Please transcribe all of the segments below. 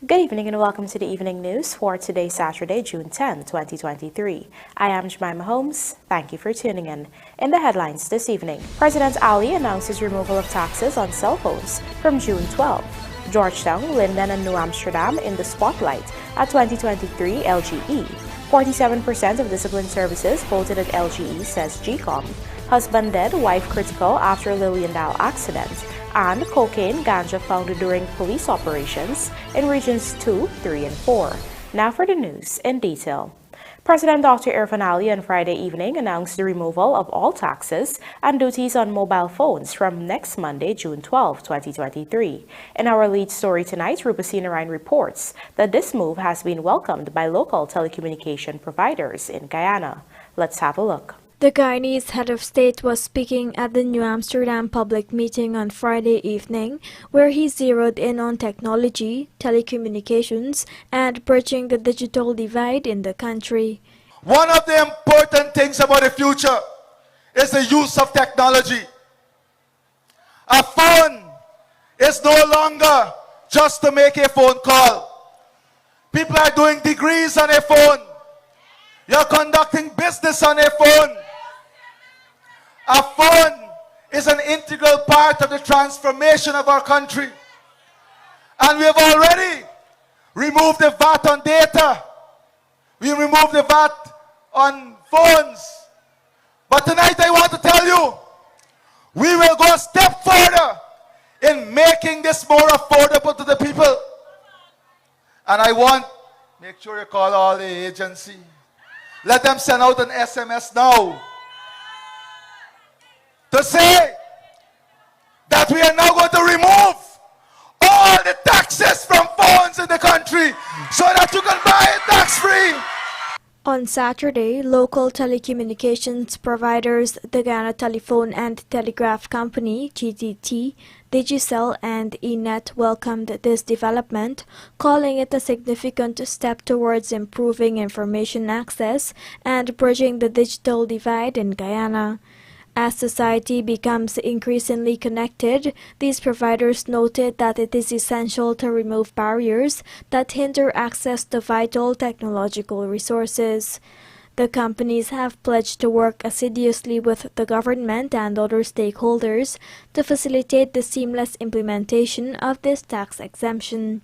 Good evening and welcome to the evening news for today, Saturday, June 10, 2023. I am Jemima Holmes. Thank you for tuning in. In the headlines this evening, President Ali announces removal of taxes on cell phones from June 12. Georgetown, Linden, and New Amsterdam in the spotlight at 2023 LGE. 47% of disciplined services voted at LGE, says GECOM. Husband dead, wife critical after LILIENDAAL accident. And cocaine, ganja found during police operations in regions 2, 3, and 4. Now for the news in detail. President Dr. Irfaan Ali on Friday evening announced the removal of all taxes and duties on mobile phones from next Monday, June 12, 2023. In our lead story tonight, Rupasina Ryan reports that this move has been welcomed by local telecommunication providers in Guyana. Let's have a look. The Guyanese head of state was speaking at the New Amsterdam public meeting on Friday evening, where he zeroed in on technology, telecommunications, and bridging the digital divide in the country. One of the important things about the future is the use of technology. A phone is no longer just to make a phone call. People are doing degrees on a phone. You're conducting business on a phone. A phone is an integral part of the transformation of our country. And we have already removed the VAT on data. We removed the VAT on phones. But tonight I want to tell you, we will go a step further in making this more affordable to the people. And I want, make sure you call all the agency. Let them send out an SMS now to say that we are now going to remove all the taxes from phones in the country so that you can buy it tax-free. On Saturday, local telecommunications providers, the Ghana Telephone and Telegraph Company, GTT, Digicel and eNet welcomed this development, calling it a significant step towards improving information access and bridging the digital divide in Guyana. As society becomes increasingly connected, these providers noted that it is essential to remove barriers that hinder access to vital technological resources. The companies have pledged to work assiduously with the government and other stakeholders to facilitate the seamless implementation of this tax exemption.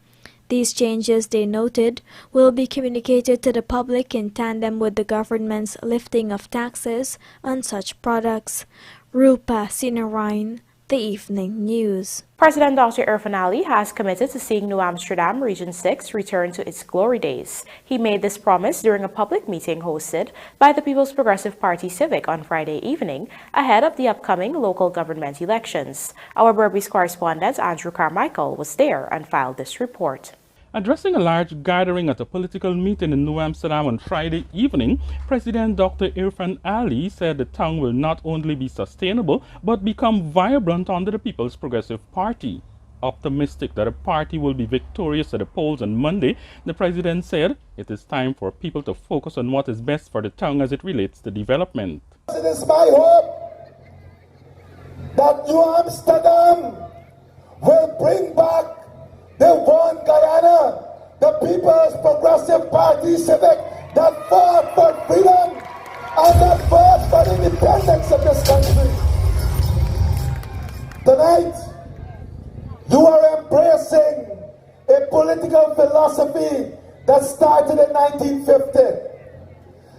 These changes, they noted, will be communicated to the public in tandem with the government's lifting of taxes on such products. Rupasina Ryan, The Evening News. President Dr. Irfaan Ali has committed to seeing New Amsterdam Region 6 return to its glory days. He made this promise during a public meeting hosted by the People's Progressive Party Civic on Friday evening ahead of the upcoming local government elections. Our Berbice correspondent Andrew Carmichael was there and filed this report. Addressing a large gathering at a political meeting in New Amsterdam on Friday evening, President Dr. Irfaan Ali said the town will not only be sustainable but become vibrant under the People's Progressive Party. Optimistic that the party will be victorious at the polls on Monday, the president said it is time for people to focus on what is best for the town as it relates to development. It is my hope that New Amsterdam will bring back the one Guyana, the People's Progressive Party Civic that fought for freedom and that fought for the independence of this country. Tonight, you are embracing a political philosophy that started in 1950.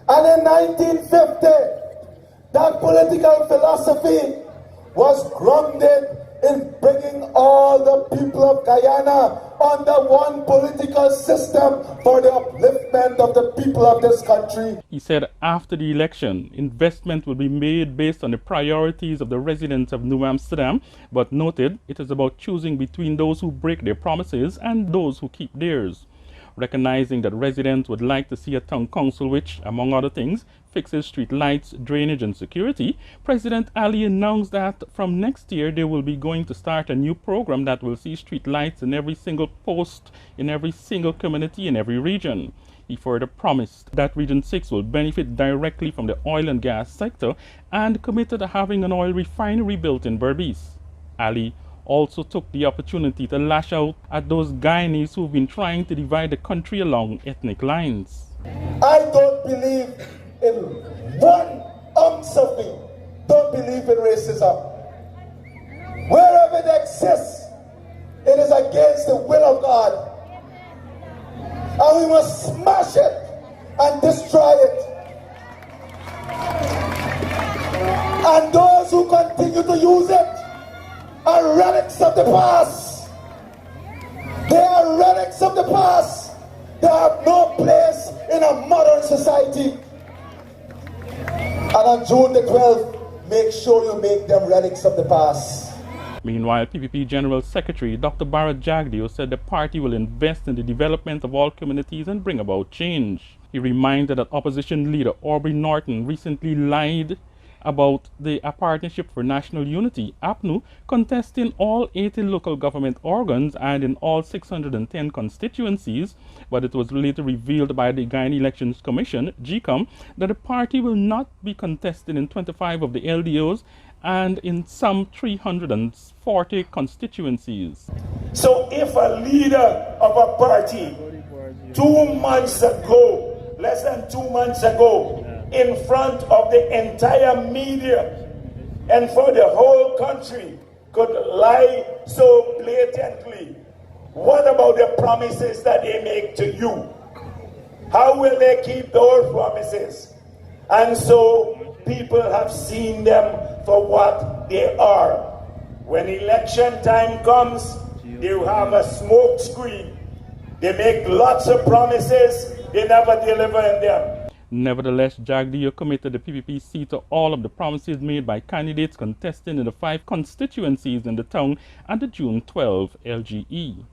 And in 1950, that political philosophy was grounded in bringing all the people of Guyana under one political system for the upliftment of the people of this country. He said after the election, investment will be made based on the priorities of the residents of New Amsterdam, but noted it is about choosing between those who break their promises and those who keep theirs. Recognizing that residents would like to see a town council which, among other things, fixes street lights, drainage and security, President Ali announced that from next year they will be going to start a new program that will see street lights in every single post, in every single community, in every region. He further promised that Region 6 will benefit directly from the oil and gas sector and committed to having an oil refinery built in Berbice. Ali also took the opportunity to lash out at those Guyanese who've been trying to divide the country along ethnic lines. I don't believe in 1 ounce of me. Don't believe in racism. Wherever it exists, it is against the will of God. And we must smash it and destroy it. And those who continue to use it are relics of the past. They are relics of the past. They have no place in a modern society. And on June the 12th, make sure you make them relics of the past. Meanwhile, PPP General Secretary Dr. Bharat Jagdeo said the party will invest in the development of all communities and bring about change. He reminded that opposition leader Aubrey Norton recently lied about a partnership for national unity, APNU, contesting all 80 local government organs and in all 610 constituencies, but it was later revealed by the Guyana Elections Commission, GECOM, that the party will not be contested in 25 of the LDOs and in some 340 constituencies. So if a leader of a party 2 months ago, less than 2 months ago, in front of the entire media and for the whole country could lie so blatantly, what about the promises that they make to you? How will they keep those promises? And so people have seen them for what they are. When election time comes, they will have a smoke screen. They make lots of promises, they never deliver in them. Nevertheless, Jagdeo committed the PPPC to all of the promises made by candidates contesting in the 5 constituencies in the town at the June 12 LGE.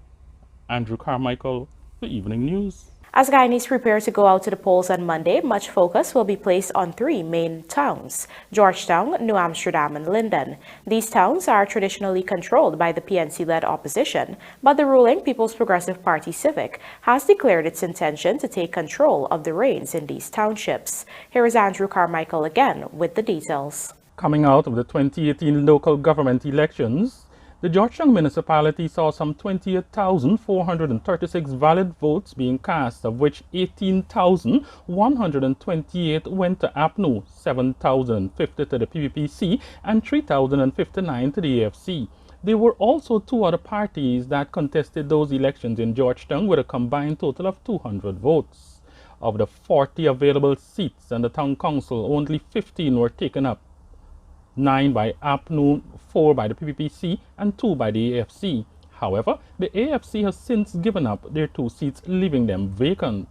Andrew Carmichael, The Evening News. As Guyanese prepare to go out to the polls on Monday, much focus will be placed on 3 main towns: Georgetown, New Amsterdam, and Linden. These towns are traditionally controlled by the PNC-led opposition, but the ruling People's Progressive Party Civic has declared its intention to take control of the reins in these townships. Here is Andrew Carmichael again with the details. Coming out of the 2018 local government elections, the Georgetown municipality saw some 28,436 valid votes being cast, of which 18,128 went to APNU, 7,050 to the PPPC, and 3,059 to the AFC. There were also 2 other parties that contested those elections in Georgetown with a combined total of 200 votes. Of the 40 available seats in the town council, only 15 were taken up. 9 by APNU, 4 by the PPPC, and 2 by the AFC. However, the AFC has since given up their 2 seats, leaving them vacant.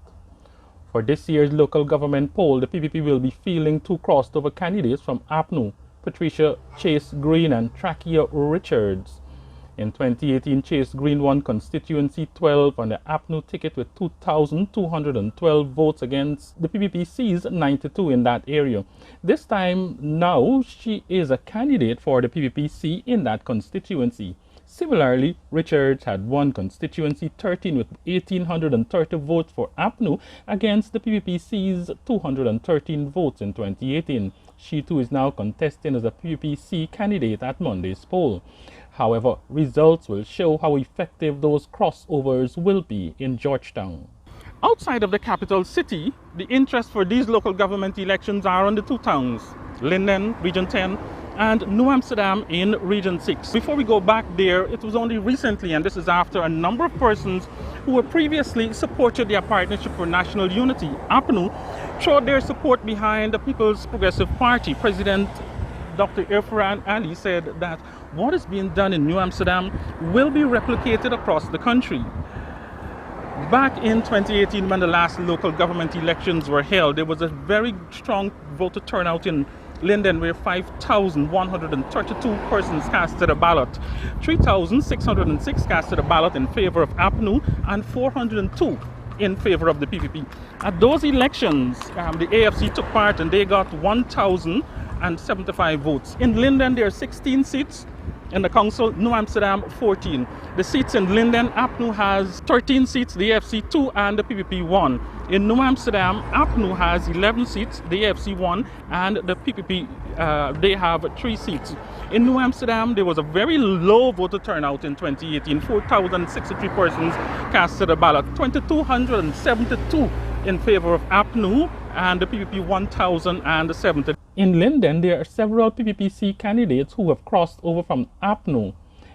For this year's local government poll, the PPP will be fielding 2 crossed-over candidates from APNU, Patricia Chase Green and Trachea Richards. In 2018, Chase Green won constituency 12 on the APNU ticket with 2,212 votes against the PPPC's 92 in that area. This time now, she is a candidate for the PPPC in that constituency. Similarly, Richards had won constituency 13 with 1,830 votes for APNU against the PPPC's 213 votes in 2018. She too is now contesting as a PPPC candidate at Monday's poll. However, results will show how effective those crossovers will be in Georgetown. Outside of the capital city, the interest for these local government elections are on the 2 towns, Linden, Region 10, and New Amsterdam in Region 6. Before we go back there, it was only recently, and this is after a number of persons who were previously supported their Partnership for National Unity, APNU, showed their support behind the People's Progressive Party. President Dr. Irfan Ali said that what is being done in New Amsterdam will be replicated across the country. Back in 2018, when the last local government elections were held, there was a very strong voter turnout in Linden, where 5,132 persons casted a ballot. 3,606 casted a ballot in favor of APNU and 402 in favor of the PPP. At those elections, the AFC took part and they got 1,075 votes. In Linden, there are 16 seats in the council, New Amsterdam 14. The seats in Linden, APNU has 13 seats, the AFC 2 and the PPP 1. In New Amsterdam, APNU has 11 seats, the AFC 1 and the PPP, they have 3 seats. In New Amsterdam, there was a very low voter turnout in 2018. 4,063 persons casted a ballot, 2,272 in favor of APNU and the PPP 1,070. In Linden, there are several PPPC candidates who have crossed over from APNU.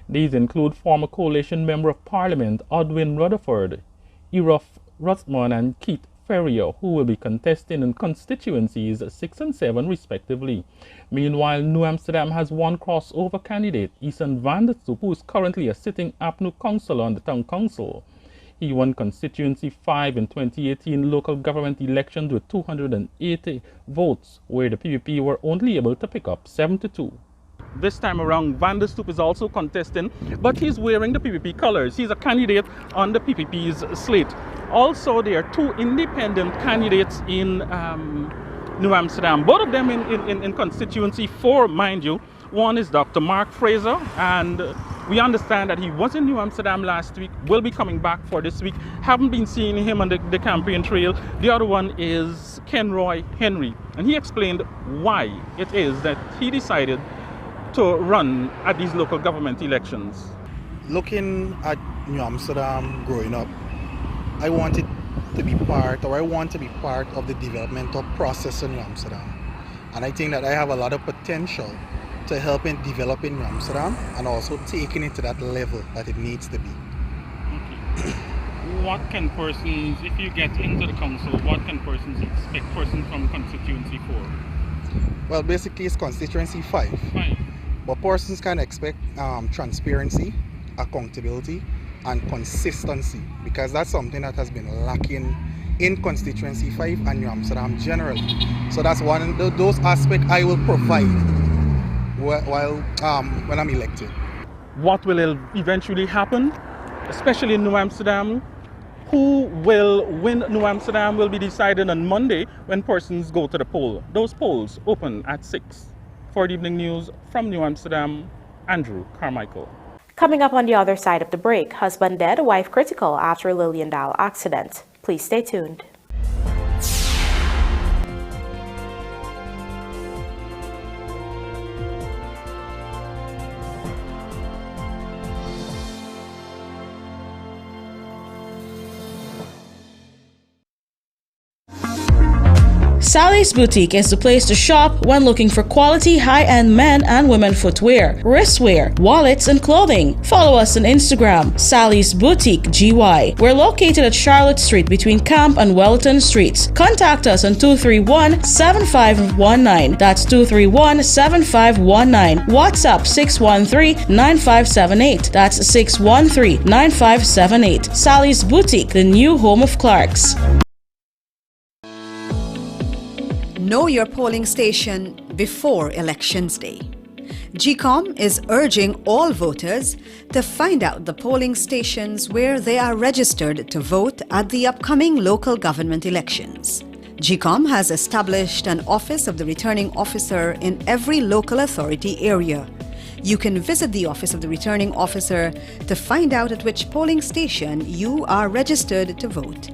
These include former Coalition Member of Parliament Odwin Rutherford, Erof Rutsman and Keith Ferrier, who will be contesting in constituencies 6 and 7 respectively. Meanwhile, New Amsterdam has one crossover candidate, Ethan van der Stoep, who is currently a sitting APNU councillor on the town council. He won constituency 5 in 2018 local government elections with 280 votes, where the PPP were only able to pick up 72. This time around, Van der Stoep is also contesting, but he's wearing the PPP colors. He's a candidate on the PPP's slate. Also, there are 2 independent candidates in New Amsterdam, both of them in constituency 4, mind you. One is Dr. Mark Fraser, and we understand that he was in New Amsterdam last week, will be coming back for this week. Haven't been seeing him on the campaign trail. The other one is Kenroy Henry, and he explained why it is that he decided to run at these local government elections. Looking at New Amsterdam growing up, I want to be part of the developmental process in New Amsterdam. And I think that I have a lot of potential to help in developing New Amsterdam and also taking it to that level that it needs to be. Okay. What can persons, if you get into the council, what can persons expect, persons from constituency 4? Well, basically it's constituency 5. But persons can expect transparency, accountability, and consistency, because that's something that has been lacking in constituency 5 and New Amsterdam generally. So that's one of those aspects I will provide while when I'm elected. What will eventually happen, especially in New Amsterdam? Who will win New Amsterdam will be decided on Monday when persons go to the poll. Those polls open at 6. For the evening news from New Amsterdam, Andrew Carmichael. Coming up on the other side of the break, husband dead, wife critical after LILIENDAAL accident. Please stay tuned. Sally's Boutique is the place to shop when looking for quality high-end men and women footwear, wristwear, wallets, and clothing. Follow us on Instagram, Sally's Boutique GY. We're located at Charlotte Street between Camp and Wellington Streets. Contact us on 231-7519. That's 231-7519. WhatsApp 613-9578. That's 613-9578. Sally's Boutique, the new home of Clark's. Know your polling station before Elections Day. GECOM is urging all voters to find out the polling stations where they are registered to vote at the upcoming local government elections. GECOM has established an Office of the Returning Officer in every local authority area. You can visit the Office of the Returning Officer to find out at which polling station you are registered to vote.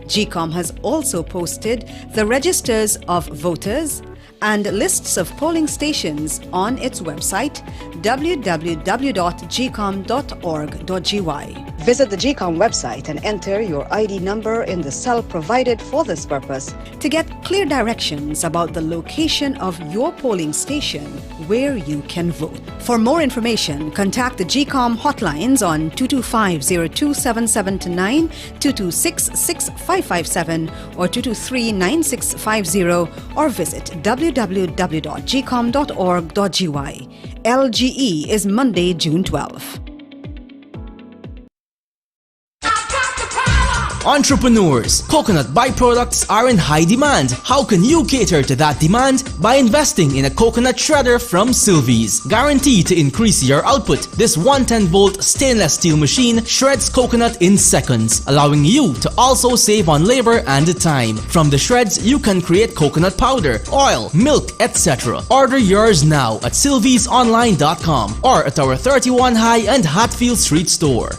GECOM has also posted the registers of voters and lists of polling stations on its website www.gecom.org.gy. Visit the GECOM website and enter your ID number in the cell provided for this purpose to get clear directions about the location of your polling station where you can vote. For more information, contact the GECOM hotlines on 225-027729, 226-6557 or 223-9650 or visit www.gecom.org.gy. LGE is Monday, June 12. Entrepreneurs, coconut byproducts are in high demand. How can you cater to that demand? By investing in a coconut shredder from Sylvies. Guaranteed to increase your output, this 110-volt stainless steel machine shreds coconut in seconds, allowing you to also save on labor and time. From the shreds, you can create coconut powder, oil, milk, etc. Order yours now at sylviesonline.com or at our 31 High and Hatfield Street store.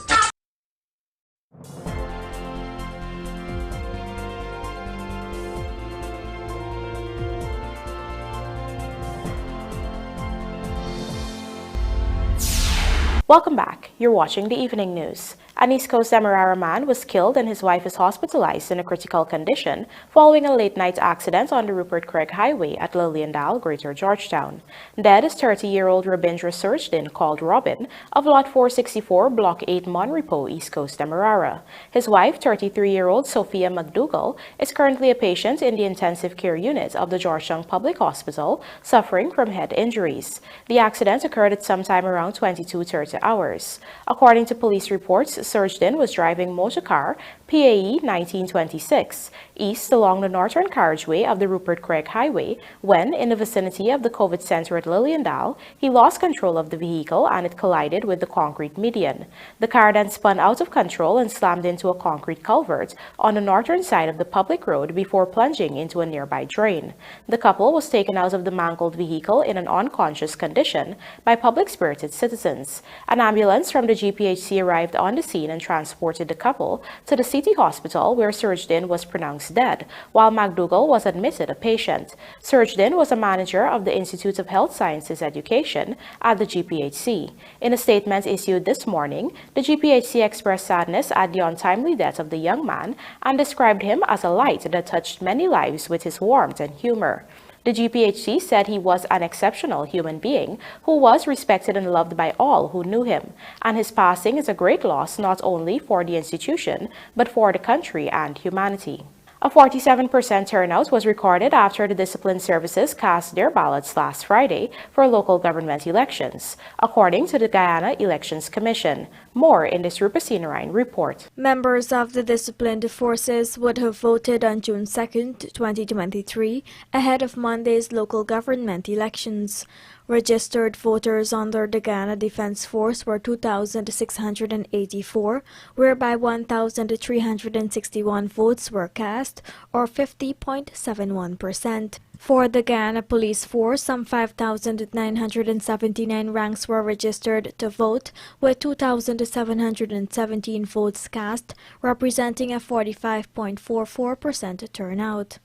Welcome back. You're watching the evening news. An East Coast Demerara man was killed and his wife is hospitalized in a critical condition following a late-night accident on the Rupert Craig Highway at LILIENDAAL, Greater Georgetown. Dead is 30-year-old Rabindra Surjdin, called Robin, of Lot 464, Block 8, Monrepo, East Coast Demerara. His wife, 33-year-old Sophia McDougall, is currently a patient in the intensive care unit of the Georgetown Public Hospital, suffering from head injuries. The accident occurred at sometime around 22:30 hours. According to police reports, Surjdin was driving motor car PAE 1926 east along the northern carriageway of the Rupert Craig Highway when, in the vicinity of the COVID Center at LILIENDAAL, he lost control of the vehicle and it collided with the concrete median. The car then spun out of control and slammed into a concrete culvert on the northern side of the public road before plunging into a nearby drain. The couple was taken out of the mangled vehicle in an unconscious condition by public-spirited citizens. An ambulance from the GPHC arrived on the scene and transported the couple to the city hospital where Surjdin was pronounced dead, while McDougall was admitted a patient. Surjdin was a manager of the Institute of Health Sciences Education at the GPHC. In a statement issued this morning, the GPHC expressed sadness at the untimely death of the young man and described him as a light that touched many lives with his warmth and humor. The GPHC said he was an exceptional human being who was respected and loved by all who knew him, and his passing is a great loss not only for the institution but for the country and humanity. A 47% turnout was recorded after the discipline services cast their ballots last Friday for local government elections, according to the Guyana Elections Commission. More in this Rupacine report. Members of the disciplined forces would have voted on June 2, 2023, ahead of Monday's local government elections. Registered voters under the Guyana Defense Force were 2,684, whereby 1,361 votes were cast, or 50.71%. For the Guyana Police Force, some 5,979 ranks were registered to vote, with 2,717 votes cast, representing a 45.44% turnout.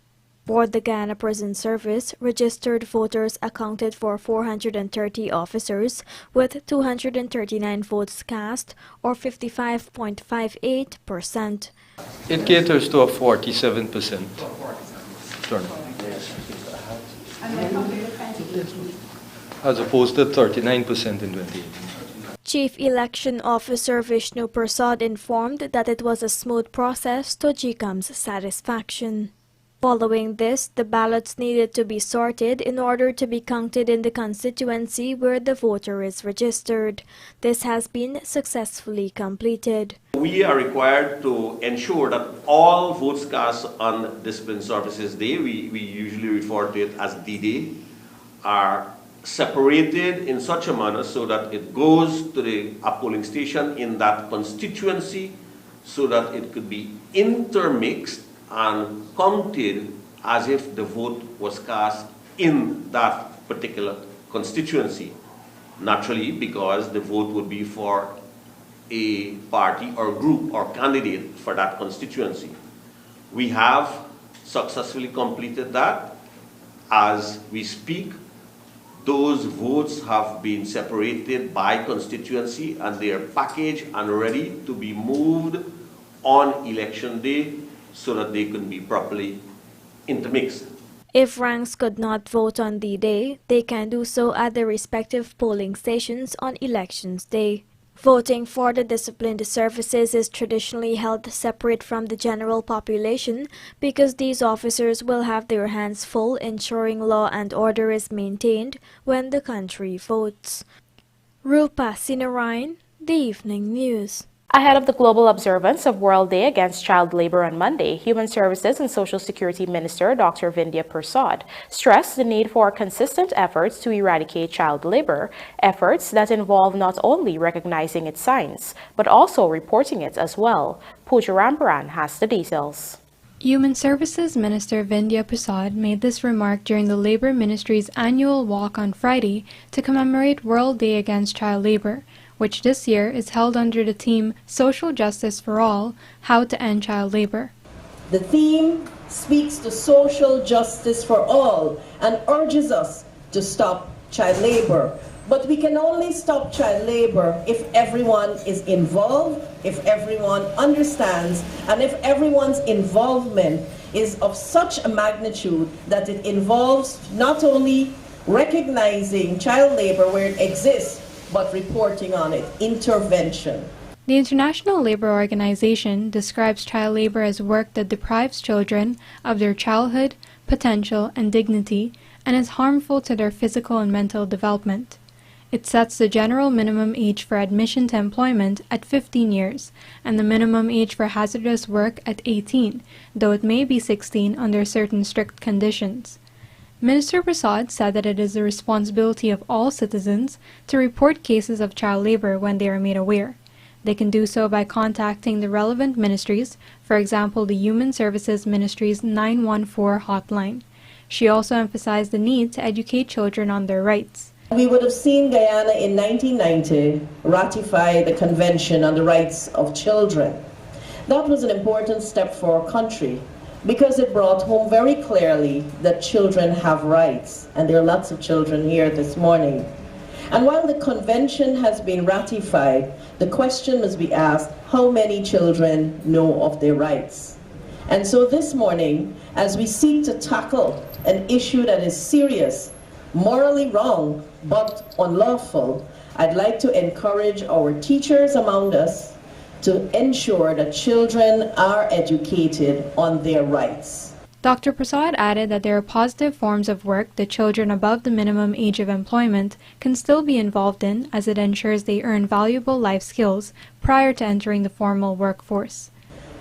For the Guyana Prison Service, registered voters accounted for 430 officers, with 239 votes cast, or 55.58%. It caters to a 47% turnout, as opposed to 39% in 2018. Chief Election Officer Vishnu Prasad informed that it was a smooth process to GECOM's satisfaction. Following this, the ballots needed to be sorted in order to be counted in the constituency where the voter is registered. This has been successfully completed. We are required to ensure that all votes cast on Discipline Services Day, we usually refer to it as D-Day, are separated in such a manner so that it goes to a polling station in that constituency so that it could be intermixed and counted as if the vote was cast in that particular constituency. Naturally, because the vote would be for a party or group or candidate for that constituency. We have successfully completed that. As we speak, those votes have been separated by constituency and they are packaged and ready to be moved on election day so that they can be properly intermixed. If ranks could not vote on D-Day, they can do so at the respective polling stations on Elections Day. Voting for the disciplined services is traditionally held separate from the general population because these officers will have their hands full ensuring law and order is maintained when the country votes. Rupa Sinarayan, The Evening News. Ahead of the global observance of World Day Against Child Labor on Monday, Human Services and Social Security Minister Dr. Vindhya Prasad stressed the need for consistent efforts to eradicate child labor, efforts that involve not only recognizing its signs, but also reporting it as well. Pooja Rambaran has the details. Human Services Minister Vindhya Prasad made this remark during the Labour Ministry's annual walk on Friday to commemorate World Day Against Child Labor, which this year is held under the theme Social Justice for All, How to End Child Labor. The theme speaks to social justice for all and urges us to stop child labor. But we can only stop child labor if everyone is involved, if everyone understands, and if everyone's involvement is of such a magnitude that it involves not only recognizing child labor where it exists, but reporting on it, intervention. The International Labour Organization describes child labor as work that deprives children of their childhood, potential, and dignity, and is harmful to their physical and mental development. It sets the general minimum age for admission to employment at 15 years, and the minimum age for hazardous work at 18, though it may be 16 under certain strict conditions. Minister Prasad said that it is the responsibility of all citizens to report cases of child labor when they are made aware. They can do so by contacting the relevant ministries, for example the Human Services Ministry's 914 hotline. She also emphasized the need to educate children on their rights. We would have seen Guyana in 1990 ratify the Convention on the Rights of Children. That was an important step for our country, because it brought home very clearly that children have rights, and there are lots of children here this morning. And while the convention has been ratified, the question must be asked, how many children know of their rights? And so this morning, as we seek to tackle an issue that is serious, morally wrong, but unlawful, I'd like to encourage our teachers among us to ensure that children are educated on their rights. Dr. Prasad added that there are positive forms of work that children above the minimum age of employment can still be involved in, as it ensures they earn valuable life skills prior to entering the formal workforce.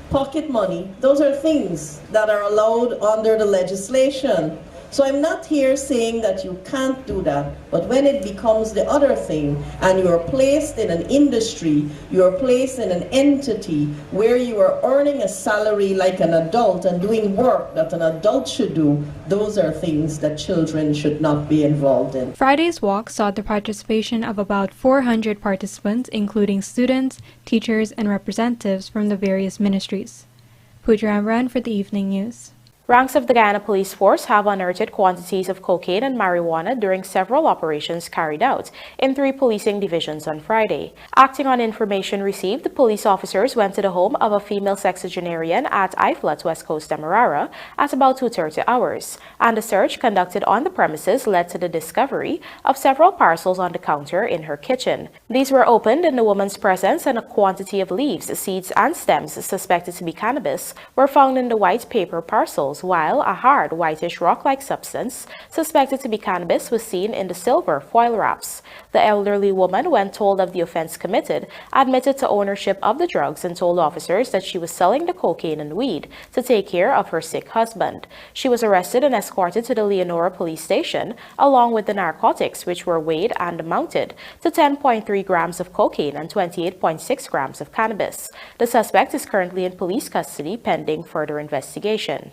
Pocket money, those are things that are allowed under the legislation. So I'm not here saying that you can't do that, but when it becomes the other thing and you're placed in an industry, you're placed in an entity where you are earning a salary like an adult and doing work that an adult should do, those are things that children should not be involved in. Friday's walk saw the participation of about 400 participants, including students, teachers, and representatives from the various ministries. Pooja Rambaran for the Evening News. Ranks of the Guyana Police Force have unearthed quantities of cocaine and marijuana during several operations carried out in 3 policing divisions on Friday. Acting on information received, the police officers went to the home of a female sexagenarian at Iflat, West Coast, Demerara at about 2:30 hours, and a search conducted on the premises led to the discovery of several parcels on the counter in her kitchen. These were opened in the woman's presence, and a quantity of leaves, seeds, and stems suspected to be cannabis were found in the white paper parcels, while a hard whitish rock-like substance suspected to be cannabis was seen in the silver foil wraps. The elderly woman, when told of the offense committed, admitted to ownership of the drugs and told officers that she was selling the cocaine and weed to take care of her sick husband. She was arrested and escorted to the Leonora police station along with the narcotics, which were weighed and amounted to 10.3 grams of cocaine and 28.6 grams of cannabis. The suspect is currently in police custody pending further investigation.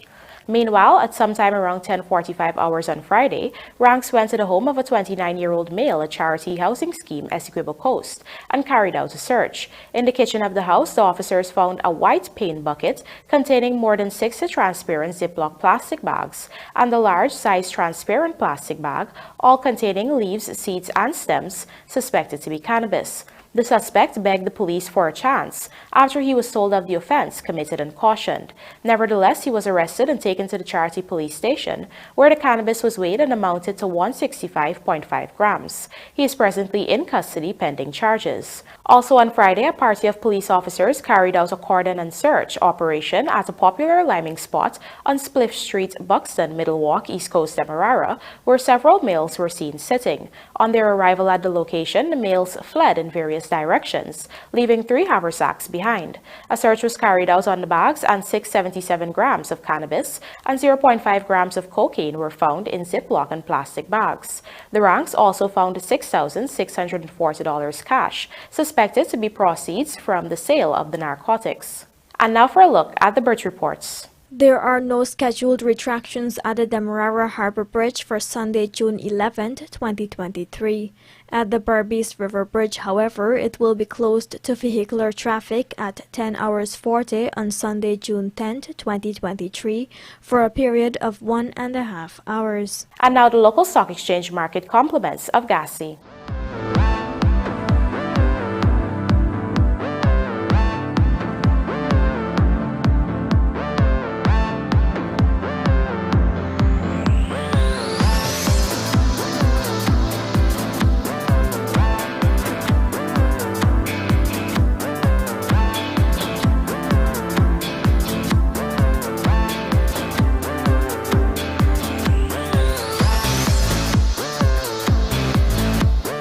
Meanwhile, at sometime around 10:45 hours on Friday, ranks went to the home of a 29-year-old male at Charity Housing Scheme, Essequibo Coast, and carried out a search. In the kitchen of the house, the officers found a white paint bucket containing more than 60 transparent Ziploc plastic bags and a large-sized transparent plastic bag, all containing leaves, seeds, and stems suspected to be cannabis. The suspect begged the police for a chance after he was told of the offense committed and cautioned. Nevertheless, he was arrested and taken to the Charity police station, where the cannabis was weighed and amounted to 165.5 grams. He is presently in custody pending charges. Also on Friday, a party of police officers carried out a cordon and search operation at a popular liming spot on Spliff Street, Buxton, Middlewalk, East Coast, Demerara, where several males were seen sitting. On their arrival at the location, the males fled in various various directions, leaving 3 haversacks behind. A search was carried out on the bags and 677 grams of cannabis and 0.5 grams of cocaine were found in Ziploc and plastic bags. The ranks also found $6,640 cash, suspected to be proceeds from the sale of the narcotics. And now for a look at the bridge reports. There are no scheduled retractions at the Demerara Harbor Bridge for Sunday, June 11, 2023. At the Berbice River Bridge, however, it will be closed to vehicular traffic at 10 hours 40 on Sunday, June 10, 2023, for a period of 1.5 hours. And now the local stock exchange market compliments of GASI.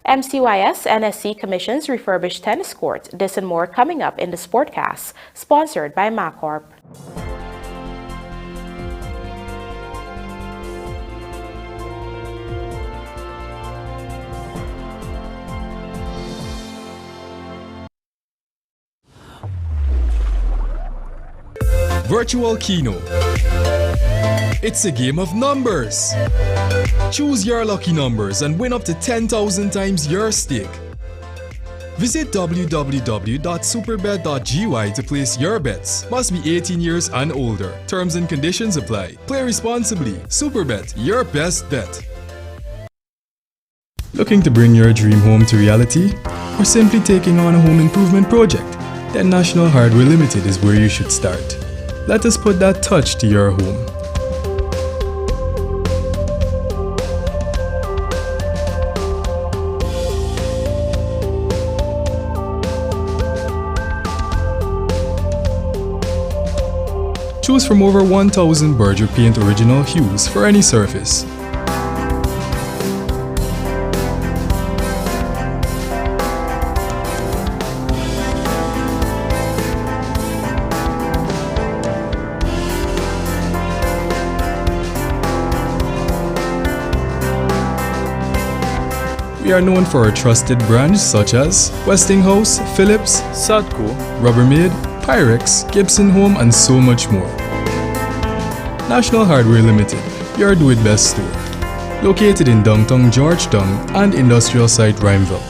MCYS NSC commissions refurbished tennis court. This and more coming up in the Sportcast, sponsored by MacCorp. Virtual Keno. It's a game of numbers. Choose your lucky numbers and win up to 10,000 times your stake. Visit www.superbet.gy to place your bets. Must be 18 years and older. Terms and conditions apply. Play responsibly. Superbet, your best bet. Looking to bring your dream home to reality? Or simply taking on a home improvement project? Then National Hardware Limited is where you should start. Let us put that touch to your home. Choose from over 1,000 Berger Paint original hues for any surface. We are known for our trusted brands such as Westinghouse, Philips, Sadco, Rubbermaid, Pyrex, Gibson Home, and so much more. National Hardware Limited, your do-it-best store. Located in downtown Georgetown and industrial site Rhymeville.